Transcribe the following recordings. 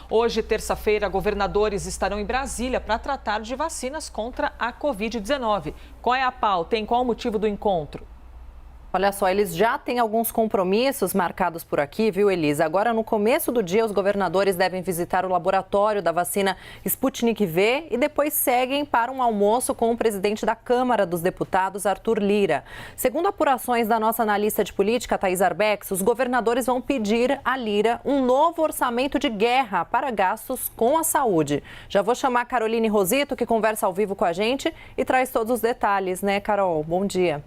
Hoje, terça-feira, governadores estarão em Brasília para tratar de vacinas contra a Covid-19. Qual é a pauta? Qual o motivo do encontro? Olha só, eles já têm alguns compromissos marcados por aqui, viu, Elisa? Agora, no começo do dia, os governadores devem visitar o laboratório da vacina Sputnik V e depois seguem para um almoço com o presidente da Câmara dos Deputados, Arthur Lira. Segundo apurações da nossa analista de política, Thaís Arbex, os governadores vão pedir a Lira um novo orçamento de guerra para gastos com a saúde. Já vou chamar a Caroline Rosito, que conversa ao vivo com a gente e traz todos os detalhes, né, Carol? Bom dia.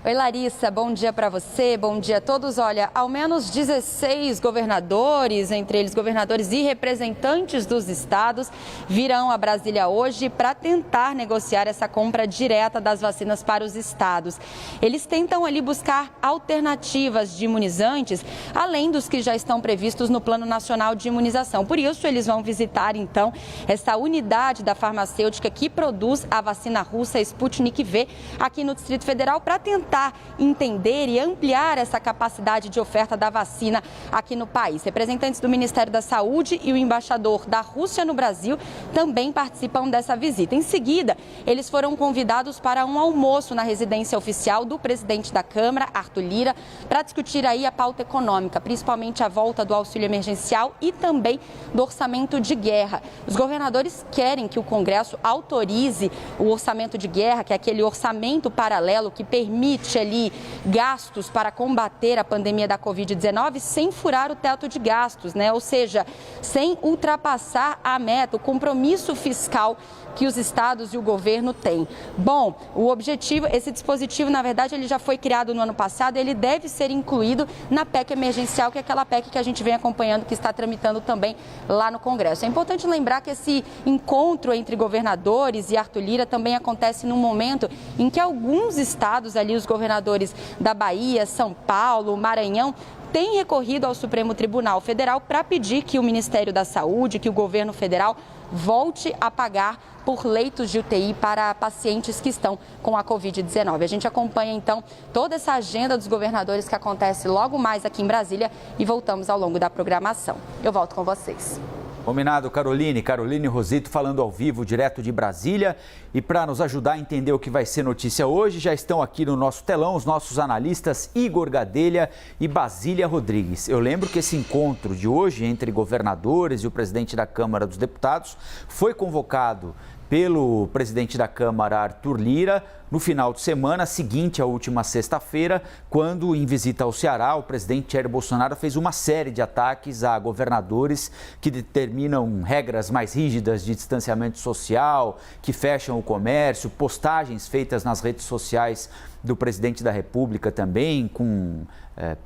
Oi, Larissa, bom dia para você, bom dia a todos. Olha, ao menos 16 governadores, entre eles governadores e representantes dos estados, virão a Brasília hoje para tentar negociar essa compra direta das vacinas para os estados. Eles tentam ali buscar alternativas de imunizantes, além dos que já estão previstos no Plano Nacional de Imunização. Por isso, eles vão visitar, então, essa unidade da farmacêutica que produz a vacina russa Sputnik V aqui no Distrito Federal para tentar entender e ampliar essa capacidade de oferta da vacina aqui no país. Representantes do Ministério da Saúde e o embaixador da Rússia no Brasil também participam dessa visita. Em seguida, eles foram convidados para um almoço na residência oficial do presidente da Câmara, Arthur Lira, para discutir aí a pauta econômica, principalmente a volta do auxílio emergencial e também do orçamento de guerra. Os governadores querem que o Congresso autorize o orçamento de guerra, que é aquele orçamento paralelo que permite ali gastos para combater a pandemia da Covid-19 sem furar o teto de gastos, né? Ou seja, sem ultrapassar a meta, o compromisso fiscal que os estados e o governo têm. Bom, o objetivo, esse dispositivo, na verdade, ele já foi criado no ano passado, ele deve ser incluído na PEC emergencial, que é aquela PEC que a gente vem acompanhando, que está tramitando também lá no Congresso. É importante lembrar que esse encontro entre governadores e Arthur Lira também acontece num momento em que alguns estados ali, os governadores da Bahia, São Paulo, Maranhão, tem recorrido ao Supremo Tribunal Federal para pedir que o Ministério da Saúde, que o governo federal volte a pagar por leitos de UTI para pacientes que estão com a Covid-19. A gente acompanha, então, toda essa agenda dos governadores que acontece logo mais aqui em Brasília e voltamos ao longo da programação. Eu volto com vocês. Combinado, Caroline Rosito falando ao vivo, direto de Brasília. E para nos ajudar a entender o que vai ser notícia hoje, já estão aqui no nosso telão os nossos analistas Igor Gadelha e Basília Rodrigues. Eu lembro que esse encontro de hoje entre governadores e o presidente da Câmara dos Deputados foi convocado pelo presidente da Câmara, Arthur Lira, no final de semana seguinte à última sexta-feira, quando, em visita ao Ceará, o presidente Jair Bolsonaro fez uma série de ataques a governadores que determinam regras mais rígidas de distanciamento social, que fecham o comércio, postagens feitas nas redes sociais do presidente da República também, com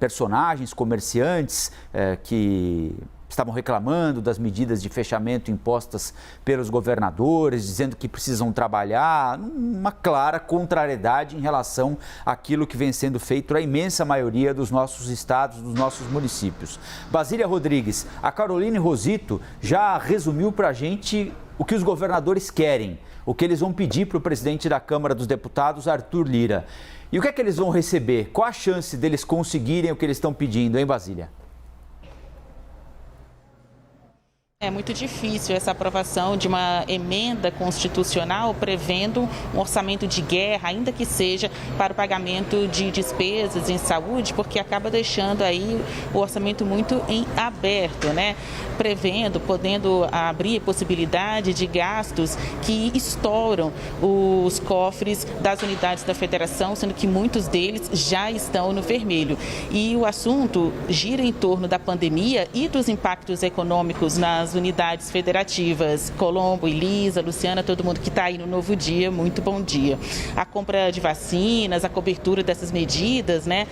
personagens, comerciantes que estavam reclamando das medidas de fechamento impostas pelos governadores, dizendo que precisam trabalhar, uma clara contrariedade em relação àquilo que vem sendo feito na imensa maioria dos nossos estados, dos nossos municípios. Basília Rodrigues, a Caroline Rosito já resumiu para a gente o que os governadores querem, o que eles vão pedir para o presidente da Câmara dos Deputados, Arthur Lira. E o que é que eles vão receber? Qual a chance deles conseguirem o que eles estão pedindo, hein, Basília? É muito difícil essa aprovação de uma emenda constitucional prevendo um orçamento de guerra, ainda que seja para o pagamento de despesas em saúde, porque acaba deixando aí o orçamento muito em aberto, né? Podendo abrir possibilidade de gastos que estouram os cofres das unidades da federação, sendo que muitos deles já estão no vermelho. E o assunto gira em torno da pandemia e dos impactos econômicos nas unidades federativas. Colombo, Elisa, Luciana, todo mundo que está aí no Novo Dia, muito bom dia. A compra de vacinas, a cobertura dessas medidas, né,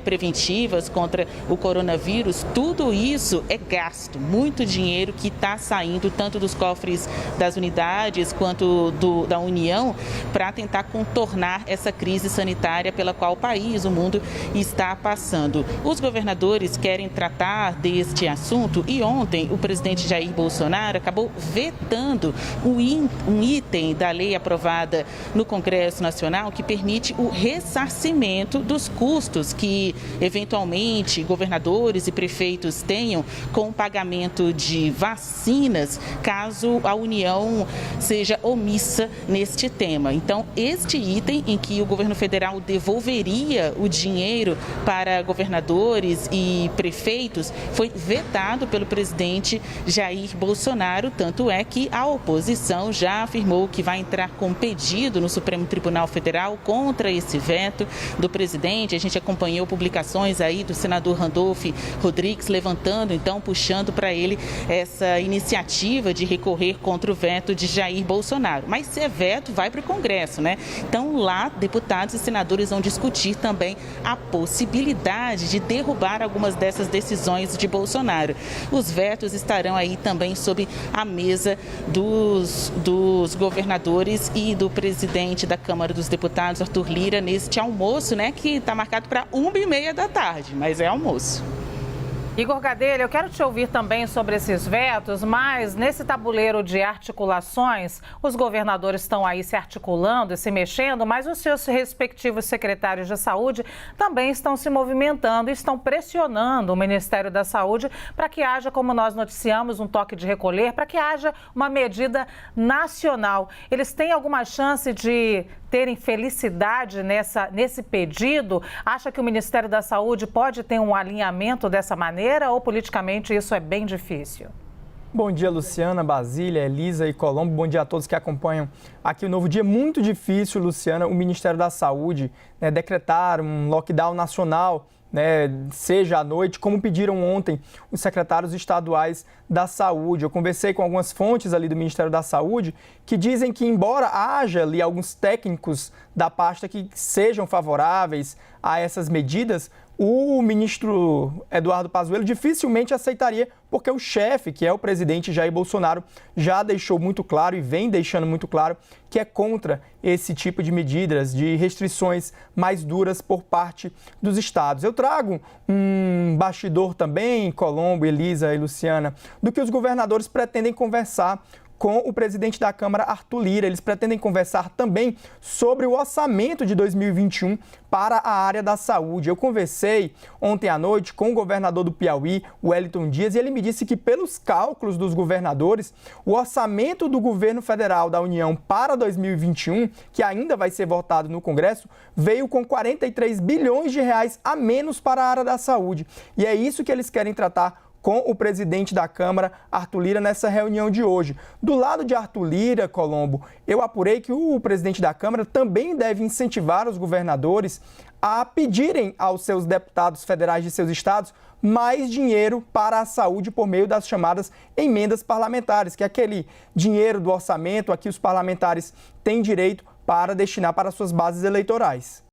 preventivas contra o coronavírus, tudo isso é gasto, muito dinheiro que está saindo tanto dos cofres das unidades quanto da União para tentar contornar essa crise sanitária pela qual o país, o mundo está passando. Os governadores querem tratar deste assunto e ontem o presidente presidente Jair Bolsonaro acabou vetando um item da lei aprovada no Congresso Nacional que permite o ressarcimento dos custos que, eventualmente, governadores e prefeitos tenham com o pagamento de vacinas, caso a União seja omissa neste tema. Então, este item em que o governo federal devolveria o dinheiro para governadores e prefeitos foi vetado pelo presidente Jair Bolsonaro, tanto é que a oposição já afirmou que vai entrar com pedido no Supremo Tribunal Federal contra esse veto do presidente. A gente acompanhou publicações aí do senador Randolph Rodrigues levantando, então, puxando para ele essa iniciativa de recorrer contra o veto de Jair Bolsonaro. Mas se é veto, vai para o Congresso, né? Então, lá, deputados e senadores vão discutir também a possibilidade de derrubar algumas dessas decisões de Bolsonaro. Os vetos estarão aí também sob a mesa dos governadores e do presidente da Câmara dos Deputados, Arthur Lira, neste almoço, né, que está marcado para 1h30 da tarde, mas é almoço. Igor Gadelha, eu quero te ouvir também sobre esses vetos, mas nesse tabuleiro de articulações, os governadores estão aí se articulando e se mexendo, mas os seus respectivos secretários de saúde também estão se movimentando e estão pressionando o Ministério da Saúde para que haja, como nós noticiamos, um toque de recolher, para que haja uma medida nacional. Eles têm alguma chance de terem felicidade nesse pedido? Acha que o Ministério da Saúde pode ter um alinhamento dessa maneira ou politicamente isso é bem difícil? Bom dia, Luciana, Basília, Elisa e Colombo. Bom dia a todos que acompanham aqui o Novo Dia. Muito difícil, Luciana, o Ministério da Saúde decretar um lockdown nacional, seja à noite, como pediram ontem os secretários estaduais da Saúde. Eu conversei com algumas fontes ali do Ministério da Saúde que dizem que, embora haja ali alguns técnicos da pasta que sejam favoráveis a essas medidas, o ministro Eduardo Pazuello dificilmente aceitaria, porque o chefe, que é o presidente Jair Bolsonaro, já deixou muito claro e vem deixando muito claro que é contra esse tipo de medidas, de restrições mais duras por parte dos estados. Eu trago um bastidor também, Colombo, Elisa e Luciana, do que os governadores pretendem conversar com o presidente da Câmara, Arthur Lira. Eles pretendem conversar também sobre o orçamento de 2021 para a área da saúde. Eu conversei ontem à noite com o governador do Piauí, Wellington Dias, e ele me disse que, pelos cálculos dos governadores, o orçamento do governo federal da União para 2021, que ainda vai ser votado no Congresso, veio com 43 bilhões de reais a menos para a área da saúde. E é isso que eles querem tratar com o presidente da Câmara, Arthur Lira, nessa reunião de hoje. Do lado de Arthur Lira, Colombo, eu apurei que o presidente da Câmara também deve incentivar os governadores a pedirem aos seus deputados federais de seus estados mais dinheiro para a saúde por meio das chamadas emendas parlamentares, que é aquele dinheiro do orçamento a que os parlamentares têm direito para destinar para suas bases eleitorais.